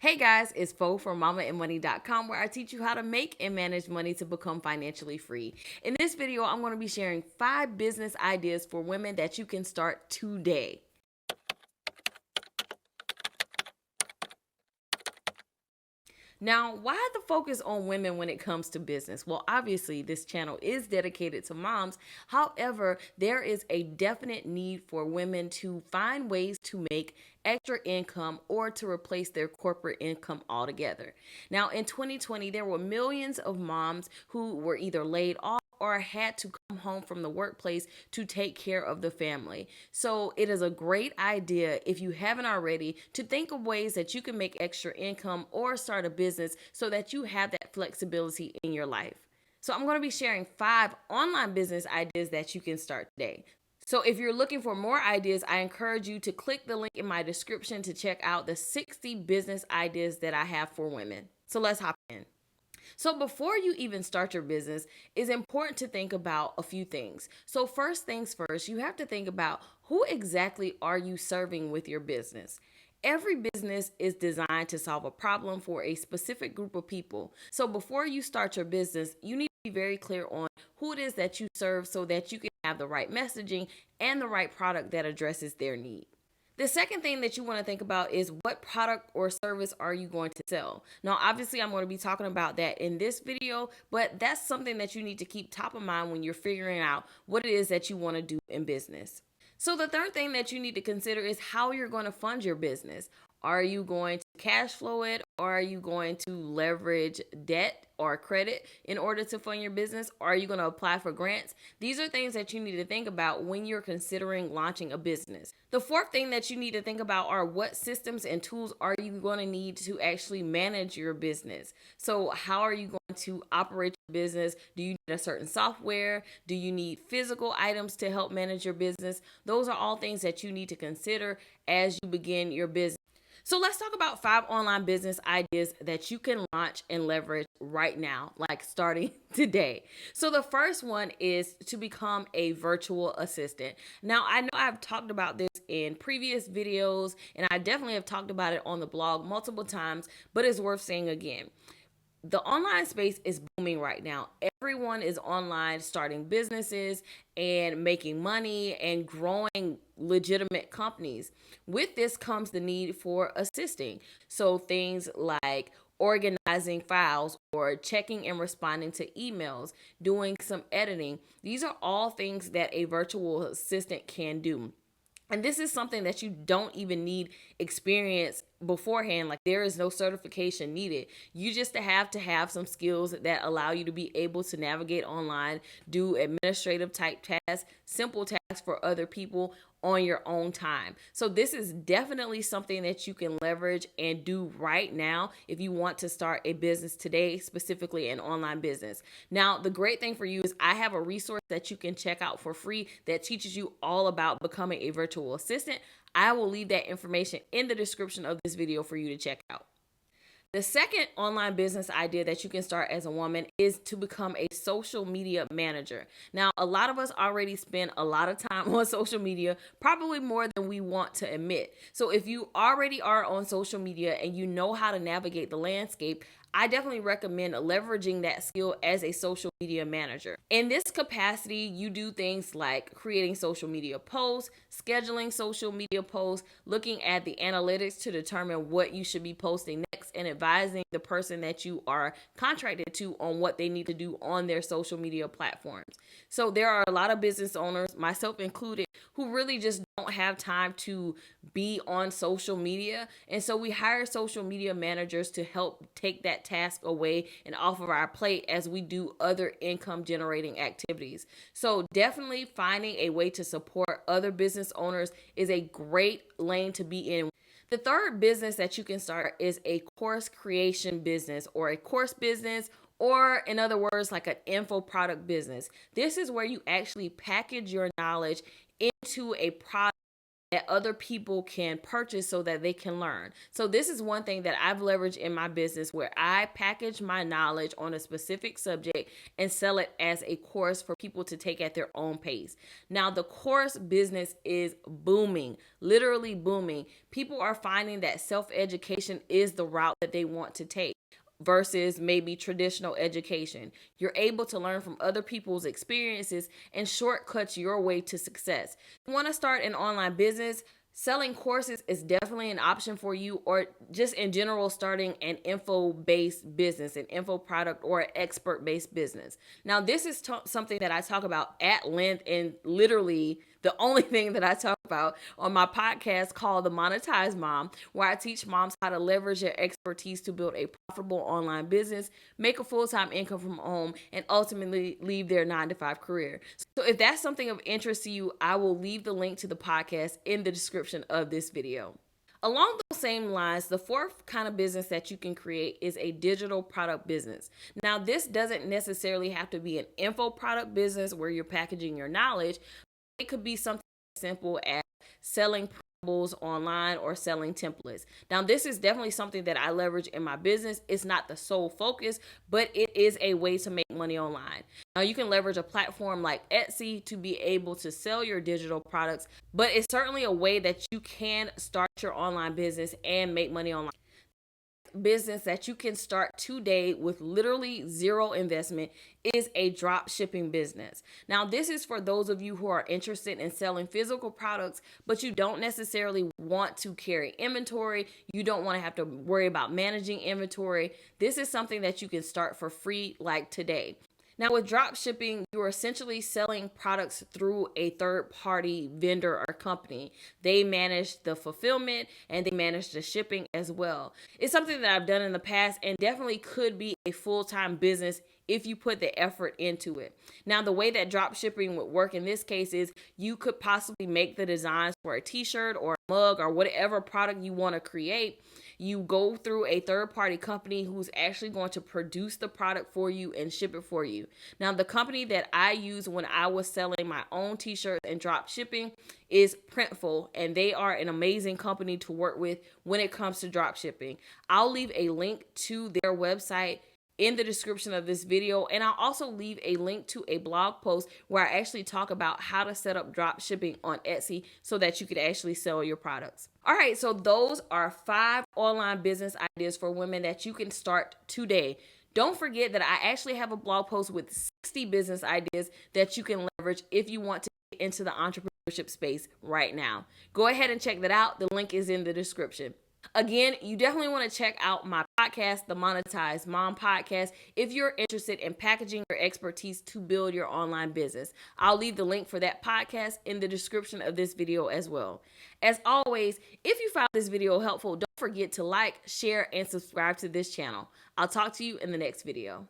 Hey guys, it's Fo from mamaandmoney.com where I teach you how to make and manage money to become financially free. In this video, I'm going to be sharing 5 business ideas for women that you can start today. Now, why the focus on women when it comes to business? Well, obviously, this channel is dedicated to moms. However, there is a definite need for women to find ways to make extra income or to replace their corporate income altogether. Now, in 2020, there were millions of moms who were either laid off or had to come home from the workplace to take care of the family. So it is a great idea, if you haven't already, to think of ways that you can make extra income or start a business so that you have that flexibility in your life. So I'm going to be sharing 5 online business ideas that you can start today. So if you're looking for more ideas, I encourage you to click the link in my description to check out the 60 business ideas that I have for women. So let's hop in. So before you even start your business, it's important to think about a few things. So first things first, you have to think about who exactly are you serving with your business. Every business is designed to solve a problem for a specific group of people. So before you start your business, you need to be very clear on who it is that you serve so that you can have the right messaging and the right product that addresses their need. The second thing that you want to think about is what product or service are you going to sell? Now, obviously, I'm going to be talking about that in this video, but that's something that you need to keep top of mind when you're figuring out what it is that you want to do in business. So the third thing that you need to consider is how you're going to fund your business. Are you going to cash flow it, or are you going to leverage debt or credit in order to fund your business? Or are you going to apply for grants? These are things that you need to think about when you're considering launching a business. The fourth thing that you need to think about are what systems and tools are you going to need to actually manage your business. So how are you going to operate your business? Do you need a certain software? Do you need physical items to help manage your business? Those are all things that you need to consider as you begin your business. So let's talk about 5 online business ideas that you can launch and leverage right now, like starting today. So the first one is to become a virtual assistant. Now, I know I've talked about this in previous videos, and I definitely have talked about it on the blog multiple times, but it's worth saying again. The online space is booming right now. Everyone is online starting businesses and making money and growing legitimate companies. With this comes the need for assisting. So things like organizing files or checking and responding to emails, doing some editing. These are all things that a virtual assistant can do. And this is something that you don't even need experience beforehand. Like, there is no certification needed. You just have to have some skills that allow you to be able to navigate online, do administrative type tasks, simple tasks for other people on your own time. So this is definitely something that you can leverage and do right now if you want to start a business today, specifically an online business. Now, the great thing for you is I have a resource that you can check out for free that teaches you all about becoming a virtual assistant. I will leave that information in the description of this video for you to check out. The second online business idea that you can start as a woman is to become a social media manager. Now, a lot of us already spend a lot of time on social media, probably more than we want to admit. So if you already are on social media and you know how to navigate the landscape, I definitely recommend leveraging that skill as a social media manager. In this capacity, you do things like creating social media posts, scheduling social media posts, looking at the analytics to determine what you should be posting next, and advising the person that you are contracted to on what they need to do on their social media platforms. So there are a lot of business owners, myself included, who really just don't have time to be on social media. And so we hire social media managers to help take that task away and off of our plate as we do other income generating activities. So definitely finding a way to support other business owners is a great lane to be in. The third business that you can start is a course creation business, or a course business, or in other words, like an info product business. This is where you actually package your knowledge into a product that other people can purchase so that they can learn. So this is one thing that I've leveraged in my business, where I package my knowledge on a specific subject and sell it as a course for people to take at their own pace. Now, the course business is booming, literally booming. People are finding that self-education is the route that they want to take versus maybe traditional education. You're able to learn from other people's experiences and shortcuts your way to success. You want to start an online business? Selling courses is definitely an option for you, or just in general, starting an info-based business, an info product, or an expert-based business. Now, this is something that I talk about at length, and literally the only thing that I talk about on my podcast called The Monetized Mom, where I teach moms how to leverage their expertise to build a profitable online business, make a full-time income from home, and ultimately leave their 9-to-5 career. So if that's something of interest to you, I will leave the link to the podcast in the description of this video. Along those same lines, the fourth kind of business that you can create is a digital product business. Now, this doesn't necessarily have to be an info product business where you're packaging your knowledge. It could be something as simple as selling printables online or selling templates. Now, this is definitely something that I leverage in my business. It's not the sole focus, but it is a way to make money online. Now, you can leverage a platform like Etsy to be able to sell your digital products, but it's certainly a way that you can start your online business and make money online. Business that you can start today with literally zero investment is a drop shipping business. Now, this is for those of you who are interested in selling physical products, but you don't necessarily want to carry inventory. You don't want to have to worry about managing inventory. This is something that you can start for free, like today. Now, with drop shipping, you're essentially selling products through a third-party vendor or company. They manage the fulfillment and they manage the shipping as well. It's something that I've done in the past and definitely could be a full-time business if you put the effort into it. Now, the way that drop shipping would work in this case is you could possibly make the designs for a t-shirt or a mug or whatever product you want to create. You go through a third-party company who's actually going to produce the product for you and ship it for you. Now, the company that I used when I was selling my own t-shirts and drop shipping is Printful, and they are an amazing company to work with when it comes to drop shipping. I'll leave a link to their website in the description of this video, and I'll also leave a link to a blog post where I actually talk about how to set up drop shipping on Etsy so that you could actually sell your products. All right, so those are 5 online business ideas for women that you can start today. Don't forget that I actually have a blog post with 60 business ideas that you can leverage if you want to get into the entrepreneurship space right now. Go ahead and check that out. The link is in the description. Again, you definitely want to check out my podcast, the Monetized Mom Podcast, if you're interested in packaging your expertise to build your online business. I'll leave the link for that podcast in the description of this video as well. As always, if you found this video helpful, don't forget to like, share, and subscribe to this channel. I'll talk to you in the next video.